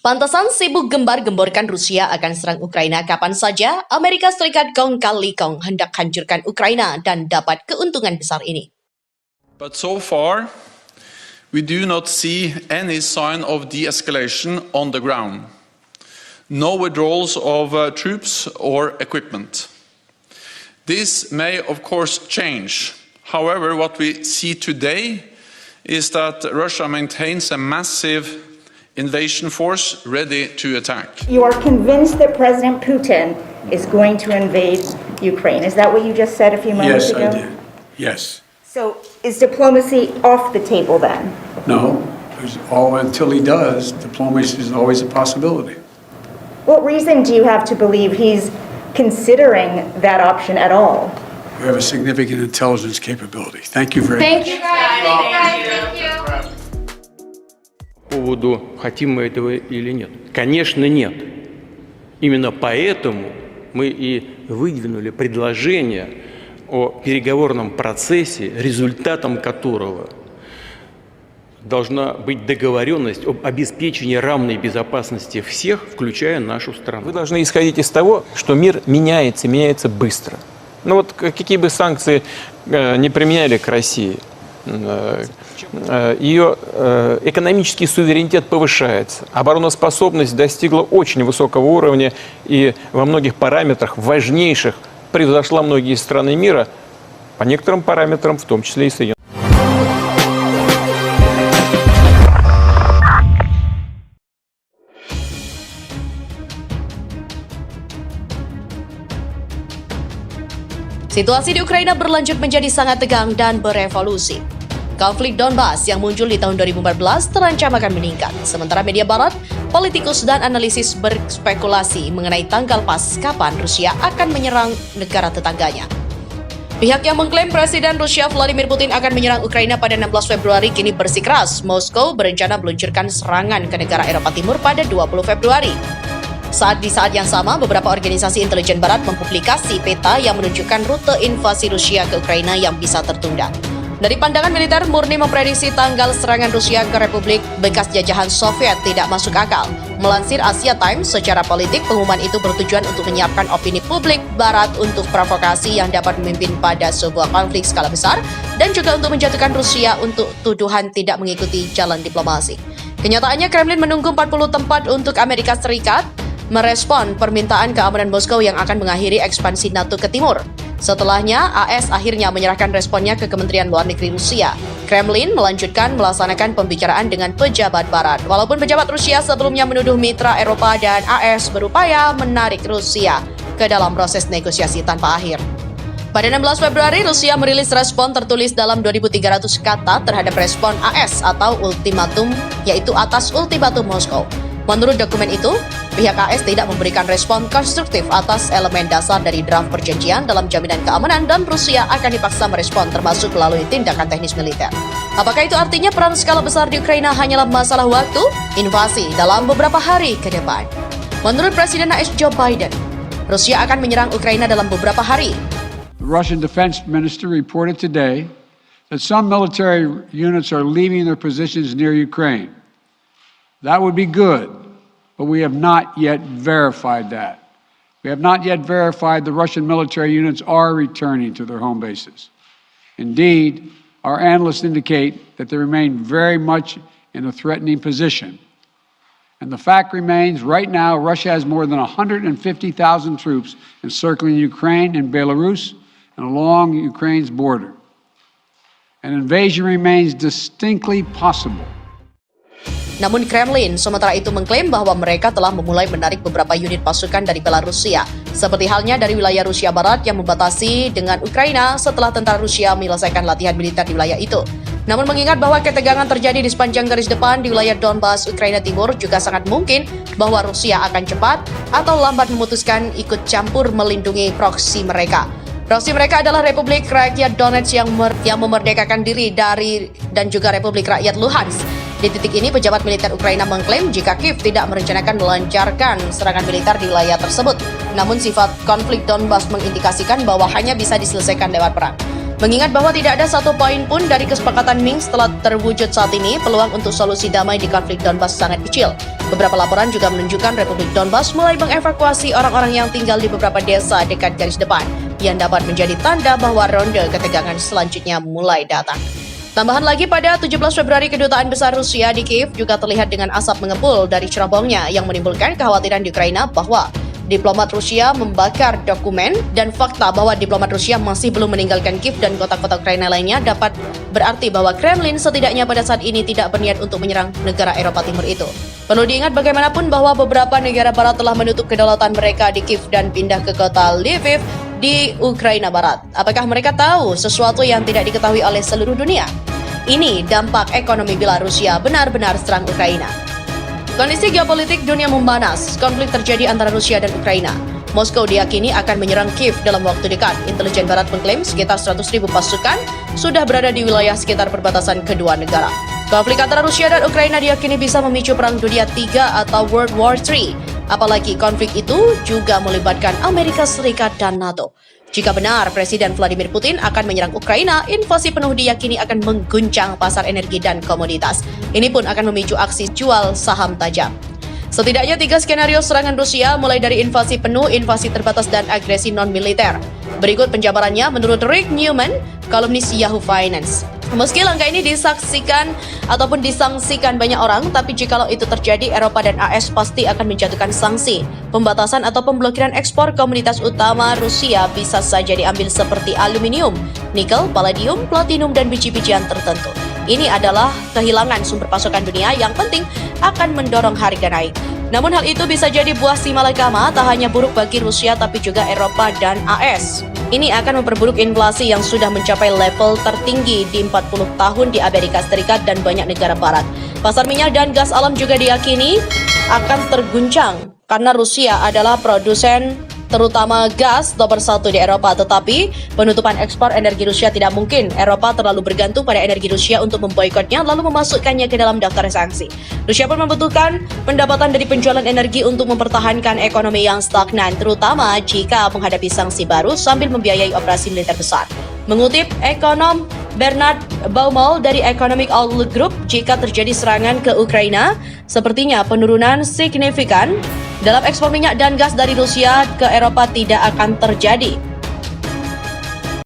Pantesan sibuk gembar-gemborkan Rusia akan serang Ukraina kapan saja, Amerika Serikat kong kali kong hendak hancurkan Ukraina dan dapat keuntungan besar ini. But so far, we do not see any sign of de-escalation on the ground. No withdrawals of troops or equipment. This may, of course, change. However, what we see today is that Russia maintains a massive invasion force ready to attack. You are convinced that President Putin is going to invade Ukraine. Is that what you just said a few moments ago? Yes, I did. Yes. So is diplomacy off the table then? No. Until he does, diplomacy is always a possibility. What reason do you have to believe he's considering that option at all? We have a significant intelligence capability. Thank you very much. Thank you. По поводу, хотим мы этого или нет. Конечно, нет. Именно поэтому мы и выдвинули предложение о переговорном процессе, результатом которого должна быть договоренность об обеспечении равной безопасности всех, включая нашу страну. Вы должны исходить из того, что мир меняется быстро. Ну вот какие бы санкции не применяли к России, ее экономический суверенитет повышается, обороноспособность достигла очень высокого уровня и во многих параметрах важнейших превзошла многие страны мира, по некоторым параметрам, в том числе и Соединенные. Situasi di Ukraina berlanjut menjadi sangat tegang dan berevolusi. Konflik Donbas yang muncul di tahun 2014 terancam akan meningkat. Sementara media barat, politikus dan analisis berspekulasi mengenai tanggal pas kapan Rusia akan menyerang negara tetangganya. Pihak yang mengklaim Presiden Rusia Vladimir Putin akan menyerang Ukraina pada 16 Februari kini bersikeras. Moskow berencana meluncurkan serangan ke negara Eropa Timur pada 20 Februari. Di saat yang sama, beberapa organisasi intelijen barat mempublikasi peta yang menunjukkan rute invasi Rusia ke Ukraina yang bisa tertunda. Dari pandangan militer, murni memprediksi tanggal serangan Rusia ke Republik bekas jajahan Soviet tidak masuk akal. Melansir Asia Times, secara politik pengumuman itu bertujuan untuk menyiapkan opini publik barat untuk provokasi yang dapat memimpin pada sebuah konflik skala besar dan juga untuk menjatuhkan Rusia untuk tuduhan tidak mengikuti jalan diplomasi. Kenyataannya, Kremlin menunggu 40 tempat untuk Amerika Serikat merespon permintaan keamanan Moskow yang akan mengakhiri ekspansi NATO ke timur. Setelahnya, AS akhirnya menyerahkan responnya ke Kementerian Luar Negeri Rusia. Kremlin melanjutkan melaksanakan pembicaraan dengan pejabat barat. Walaupun pejabat Rusia sebelumnya menuduh mitra Eropa dan AS berupaya menarik Rusia ke dalam proses negosiasi tanpa akhir. Pada 16 Februari, Rusia merilis respon tertulis dalam 2.300 kata terhadap respon AS atau ultimatum, yaitu atas ultimatum Moskow. Menurut dokumen itu, pihak AS tidak memberikan respon konstruktif atas elemen dasar dari draft perjanjian dalam jaminan keamanan dan Rusia akan dipaksa merespon termasuk melalui tindakan teknis militer. Apakah itu artinya perang skala besar di Ukraina hanyalah masalah waktu? Invasi dalam beberapa hari ke depan. Menurut Presiden AS Joe Biden, Rusia akan menyerang Ukraina dalam beberapa hari. The Russian Defense Minister reported today that some military units are leaving their positions near Ukraine. That would be good, but we have not yet verified that. We have not yet verified the Russian military units are returning to their home bases. Indeed, our analysts indicate that they remain very much in a threatening position. And the fact remains, right now, Russia has more than 150,000 troops encircling Ukraine and Belarus and along Ukraine's border. An invasion remains distinctly possible. Namun Kremlin sementara itu mengklaim bahwa mereka telah memulai menarik beberapa unit pasukan dari Belarusia, seperti halnya dari wilayah Rusia Barat yang membatasi dengan Ukraina setelah tentara Rusia menyelesaikan latihan militer di wilayah itu. Namun mengingat bahwa ketegangan terjadi di sepanjang garis depan di wilayah Donbas, Ukraina Timur, juga sangat mungkin bahwa Rusia akan cepat atau lambat memutuskan ikut campur melindungi proksi mereka. Proksi mereka adalah Republik Rakyat Donetsk yang memerdekakan diri dari dan juga Republik Rakyat Luhansk. Di titik ini, pejabat militer Ukraina mengklaim jika Kiev tidak merencanakan melancarkan serangan militer di wilayah tersebut. Namun sifat konflik Donbas mengindikasikan bahwa hanya bisa diselesaikan lewat perang. Mengingat bahwa tidak ada satu poin pun dari kesepakatan Minsk telah terwujud saat ini, peluang untuk solusi damai di konflik Donbas sangat kecil. Beberapa laporan juga menunjukkan Republik Donbas mulai mengevakuasi orang-orang yang tinggal di beberapa desa dekat garis depan, yang dapat menjadi tanda bahwa ronde ketegangan selanjutnya mulai datang. Tambahan lagi, pada 17 Februari Kedutaan Besar Rusia di Kiev juga terlihat dengan asap mengepul dari cerobongnya yang menimbulkan kekhawatiran di Ukraina bahwa diplomat Rusia membakar dokumen, dan fakta bahwa diplomat Rusia masih belum meninggalkan Kiev dan kota-kota Ukraina lainnya dapat berarti bahwa Kremlin setidaknya pada saat ini tidak berniat untuk menyerang negara Eropa Timur itu. Perlu diingat bagaimanapun bahwa beberapa negara barat telah menutup kedaulatan mereka di Kiev dan pindah ke kota Lviv di Ukraina Barat. Apakah mereka tahu sesuatu yang tidak diketahui oleh seluruh dunia? Ini dampak ekonomi bila Rusia benar-benar serang Ukraina. Kondisi geopolitik dunia memanas. Konflik terjadi antara Rusia dan Ukraina. Moskow diyakini akan menyerang Kiev dalam waktu dekat. Intelijen Barat mengklaim sekitar 100.000 pasukan sudah berada di wilayah sekitar perbatasan kedua negara. Konflik antara Rusia dan Ukraina diyakini bisa memicu Perang Dunia III atau World War III. Apalagi konflik itu juga melibatkan Amerika Serikat dan NATO. Jika benar Presiden Vladimir Putin akan menyerang Ukraina, invasi penuh diyakini akan mengguncang pasar energi dan komoditas. Ini pun akan memicu aksi jual saham tajam. Setidaknya 3 skenario serangan Rusia, mulai dari invasi penuh, invasi terbatas, dan agresi non-militer. Berikut penjabarannya menurut Rick Newman, kolumnis Yahoo Finance. Meski langkah ini disangsikan banyak orang, tapi jikalau itu terjadi, Eropa dan AS pasti akan menjatuhkan sanksi. Pembatasan atau pemblokiran ekspor komoditas utama Rusia bisa saja diambil seperti aluminium, nikel, palladium, platinum, dan biji-bijian tertentu. Ini adalah kehilangan sumber pasokan dunia yang penting akan mendorong harga naik. Namun hal itu bisa jadi buah si malakama, tak hanya buruk bagi Rusia tapi juga Eropa dan AS. Ini akan memperburuk inflasi yang sudah mencapai level tertinggi di 40 tahun di Amerika Serikat dan banyak negara barat. Pasar minyak dan gas alam juga diyakini akan terguncang karena Rusia adalah produsen terutama gas nomor 1 di Eropa, tetapi penutupan ekspor energi Rusia tidak mungkin. Eropa terlalu bergantung pada energi Rusia untuk memboikotnya lalu memasukkannya ke dalam daftar sanksi. Rusia pun membutuhkan pendapatan dari penjualan energi untuk mempertahankan ekonomi yang stagnan, terutama jika menghadapi sanksi baru sambil membiayai operasi militer besar. Mengutip ekonom Bernard Baumol dari Economic Outlook Group, jika terjadi serangan ke Ukraina, sepertinya penurunan signifikan dalam ekspor minyak dan gas dari Rusia ke Eropa tidak akan terjadi.